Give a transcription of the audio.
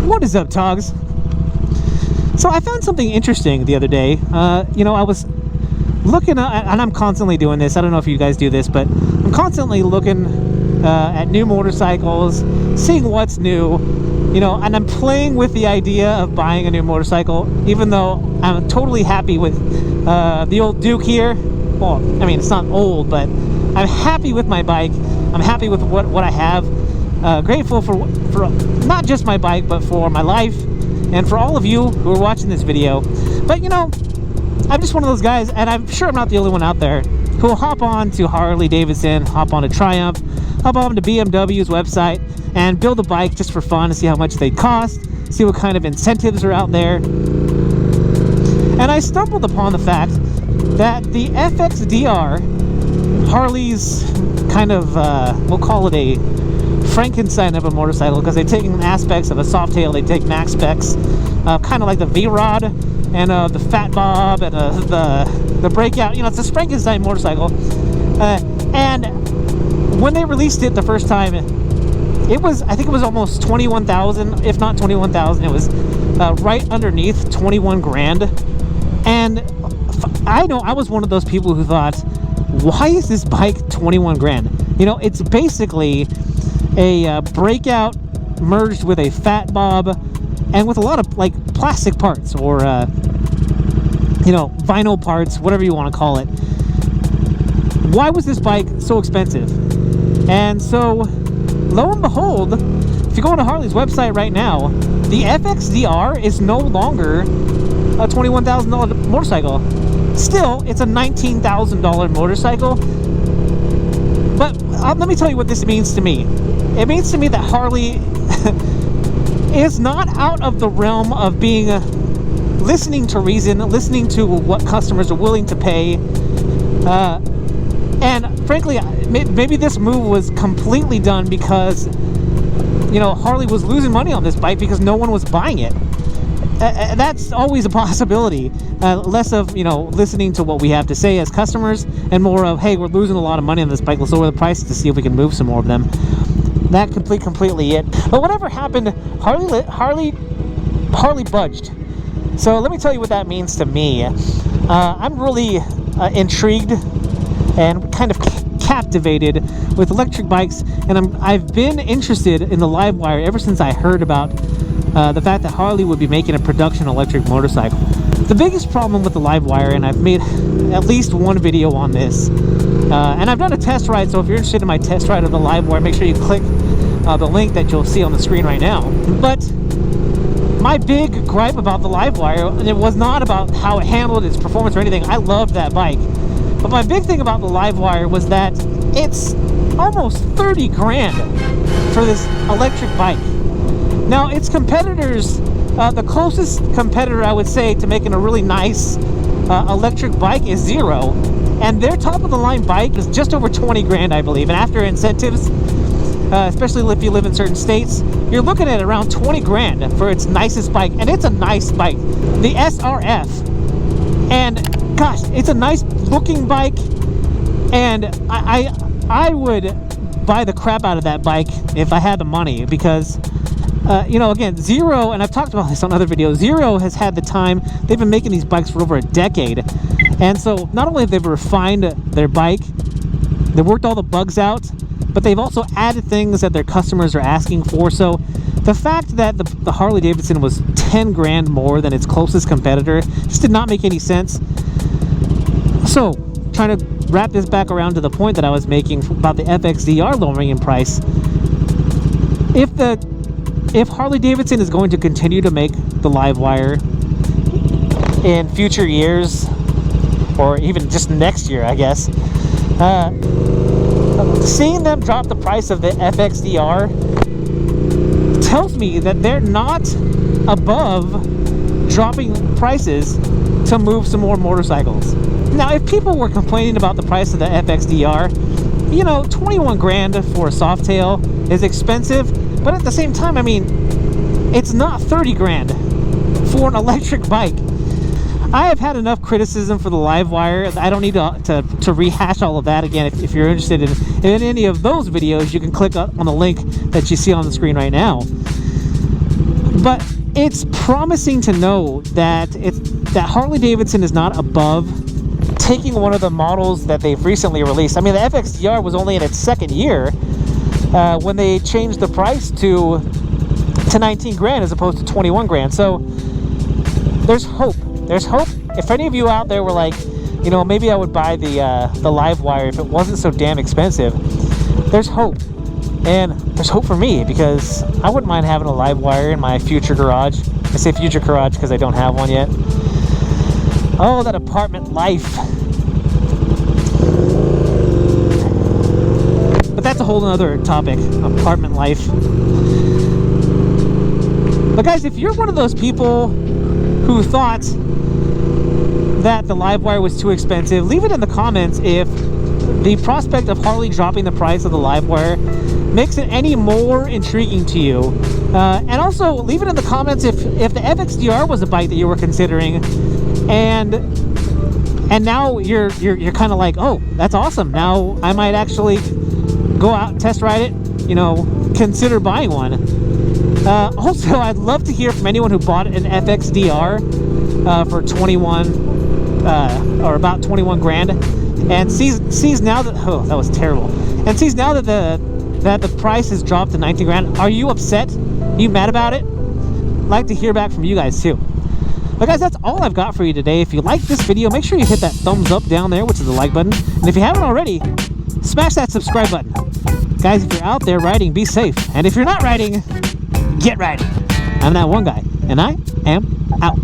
What is up, T.O.Gs? So I found something interesting the other day. You know, I was looking at, and I'm constantly doing this, I don't know if you guys do this, but I'm constantly looking at new motorcycles, seeing what's new, you know, and I'm playing with the idea of buying a new motorcycle, even though I'm totally happy with the old Duke here. Well, I mean, it's not old, but I'm happy with my bike. I'm happy with what I have. Grateful for not just my bike, but for my life, and for all of you who are watching this video. But you know, I'm just one of those guys, and I'm sure I'm not the only one out there, who will hop on to Harley-Davidson, hop on to Triumph, hop on to BMW's website, and build a bike just for fun to see how much they cost, see what kind of incentives are out there. And I stumbled upon the fact that the FXDR, Harley's kind of, we'll call it a Frankenstein of a motorcycle, because they're taking aspects of a Softail, they take max specs, kind of like the V-Rod and the Fat Bob and the Breakout. You know, it's a Frankenstein motorcycle. And when they released it the first time, it was, I think it was almost 21,000, if not 21,000. It was right underneath 21 grand. And I know I was one of those people who thought, why is this bike 21 grand? You know, it's basically a Breakout merged with a Fat Bob and with a lot of like plastic parts, or you know, vinyl parts, whatever you want to call it. Why was this bike so expensive? And so lo and behold, if you go to Harley's website right now, the FXDR is no longer a $21,000 motorcycle. Still, it's a $19,000 motorcycle. But let me tell you what this means to me. It means to me that Harley is not out of the realm of being listening to reason, listening to what customers are willing to pay. And frankly, maybe this move was completely done because, you know, Harley was losing money on this bike because no one was buying it. That's always a possibility. Less of, you know, listening to what we have to say as customers, and more of, hey, we're losing a lot of money on this bike, let's lower the price to see if we can move some more of them. That completely it. But whatever happened, Harley budged. So let me tell you what that means to me. I'm really intrigued and kind of captivated with electric bikes, and I've been interested in the LiveWire ever since I heard about the fact that Harley would be making a production electric motorcycle. The biggest problem with the LiveWire, and I've made at least one video on this, and I've done a test ride, so if you're interested in my test ride of the LiveWire, make sure you click the link that you'll see on the screen right now. But my big gripe about the LiveWire, and it was not about how it handled its performance or anything, I loved that bike. But my big thing about the LiveWire was that it's almost 30 grand for this electric bike. Now, its competitors, the closest competitor I would say to making a really nice electric bike is Zero, and their top of the line bike is just over 20 grand, I believe. And after incentives, especially if you live in certain states, you're looking at around 20 grand for its nicest bike, and it's a nice bike, the SRF. And gosh, it's a nice looking bike, and I would buy the crap out of that bike if I had the money, because you know, again, Zero, and I've talked about this on other videos, Zero has had the time. They've been making these bikes for over a decade, and so not only have they refined their bike, they've worked all the bugs out, but they've also added things that their customers are asking for. So the fact that the Harley-Davidson was 10 grand more than its closest competitor just did not make any sense. So trying to wrap this back around to the point that I was making about the FXDR lowering in price, if Harley-Davidson is going to continue to make the LiveWire in future years, or even just next year, I guess, seeing them drop the price of the FXDR tells me that they're not above dropping prices to move some more motorcycles. Now, if people were complaining about the price of the FXDR, you know, 21 grand for a Softail is expensive, but at the same time, I mean, it's not 30 grand for an electric bike. I have had enough criticism for the LiveWire. I don't need to rehash all of that again. If you're interested in any of those videos, you can click on the link that you see on the screen right now. But it's promising to know that Harley-Davidson is not above taking one of the models that they've recently released. I mean, the FXDR was only in its second year when they changed the price to 19 grand as opposed to 21 grand. So there's hope. There's hope. If any of you out there were like, you know, maybe I would buy the LiveWire if it wasn't so damn expensive, there's hope. And there's hope for me, because I wouldn't mind having a LiveWire in my future garage. I say future garage because I don't have one yet. Oh, that apartment life. But that's a whole other topic, apartment life. But guys, if you're one of those people who thought that the LiveWire was too expensive, leave it in the comments if the prospect of Harley dropping the price of the LiveWire makes it any more intriguing to you. And also leave it in the comments if the FXDR was a bike that you were considering, and now you're kind of like, oh, that's awesome, now I might actually go out and test ride it, you know, consider buying one. Also, I'd love to hear from anyone who bought an FXDR for 21 or about 21 grand and sees now that, oh, that was terrible, and sees now that the price has dropped to 19 grand. Are you upset? Are you mad about it? I'd like to hear back from you guys too. But guys, that's all I've got for you today. If you like this video, make sure you hit that thumbs up down there, which is the like button. And if you haven't already, smash that subscribe button. Guys, if you're out there riding, be safe. And if you're not riding, get riding. I'm that one guy, and I am out.